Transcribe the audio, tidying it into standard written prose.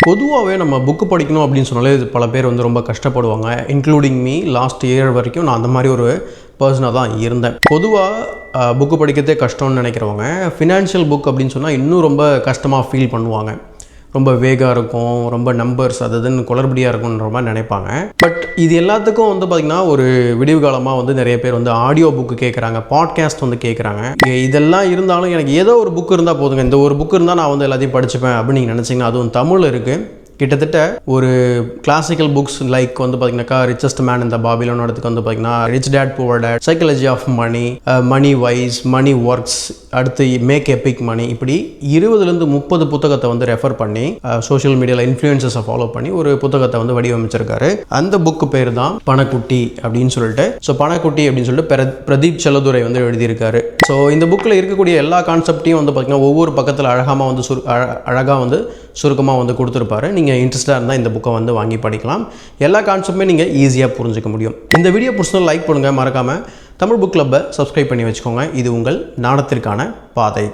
பொதுவாகவே நம்ம புக்கு படிக்கணும் அப்படின்னு சொன்னாலே பல பேர் வந்து ரொம்ப கஷ்டப்படுவாங்க. Including me. லாஸ்ட் இயர் வரைக்கும் நான் அந்த மாதிரி ஒரு பர்சனாக தான் இருந்தேன். பொதுவாக புக்கு படிக்கிறதே கஷ்டம்னு நினைக்கிறவங்க ஃபினான்ஷியல் புக் அப்படின்னு சொன்னால் இன்னும் ரொம்ப கஷ்டமாக ஃபீல் பண்ணுவாங்க. ரொம்ப வேகாக இருக்கும், ரொம்ப நம்பர்ஸ் அதுன்னு குளறுபடியாக இருக்குன்ற மாதிரி நினைப்பாங்க. பட் இது எல்லாத்துக்கும் வந்து பார்த்திங்கன்னா ஒரு விடிவு காலமாக வந்து நிறைய பேர் வந்து ஆடியோ புக்கு கேட்குறாங்க, பாட்காஸ்ட் வந்து கேட்குறாங்க. இதெல்லாம் இருந்தாலும் எனக்கு ஏதோ ஒரு புக்கு இருந்தால் போதுங்க, இந்த ஒரு புக்கு இருந்தால் நான் வந்து எல்லாத்தையும் படிச்சுப்பேன் அப்படின்னு நீங்கள் நினச்சிங்கன்னா அதுவும் தமிழ் இருக்குது. கிட்டத்தட்ட ஒரு கிளாசிக்கல் புக்ஸ் லைக் வந்து பார்த்தீங்கன்னாக்கா ரிச்சஸ்ட் மேன் இந்த பாபிலோன் இடத்துக்கு வந்து பார்த்தீங்கன்னா rich dad poor dad, psychology of money, money wise, money works, அடுத்து மேக் எபிக் மணி, இப்படி 20லேருந்து 30 புத்தகத்தை வந்து ரெஃபர் பண்ணி சோஷியல் மீடியாவில் இன்ஃப்ளூயன்சஸை ஃபாலோ பண்ணி ஒரு புத்தகத்தை வந்து வடிவமைச்சிருக்காரு. அந்த புக்கு பேர் தான் பணக்குட்டி அப்படின்னு சொல்லிட்டு. ஸோ பணக்குட்டி அப்படின்னு சொல்லிட்டு பிரதீப் செல்லதுரை வந்து எழுதியிருக்காரு. ஸோ இந்த புக்கில் இருக்கக்கூடிய எல்லா கான்செப்டையும் வந்து பார்த்தீங்கன்னா ஒவ்வொரு பக்கத்தில் அழகாக வந்து சுருக்கமாக வந்து கொடுத்துருப்பாரு. நீங்கள் இன்ட்ரெஸ்டாக இருந்தால் இந்த புக்கை வந்து வாங்கி படிக்கலாம். எல்லா கான்செப்ட்டுமே நீங்கள் ஈஸியாக புரிஞ்சிக்க முடியும். இந்த வீடியோ பிடிச்சா லைக் பண்ணுங்கள், மறக்காமல் தமிழ் புக் கிளப்பை சப்ஸ்கிரைப் பண்ணி வச்சுக்கோங்க. இது உங்கள் நாணத்திற்கான பாதை.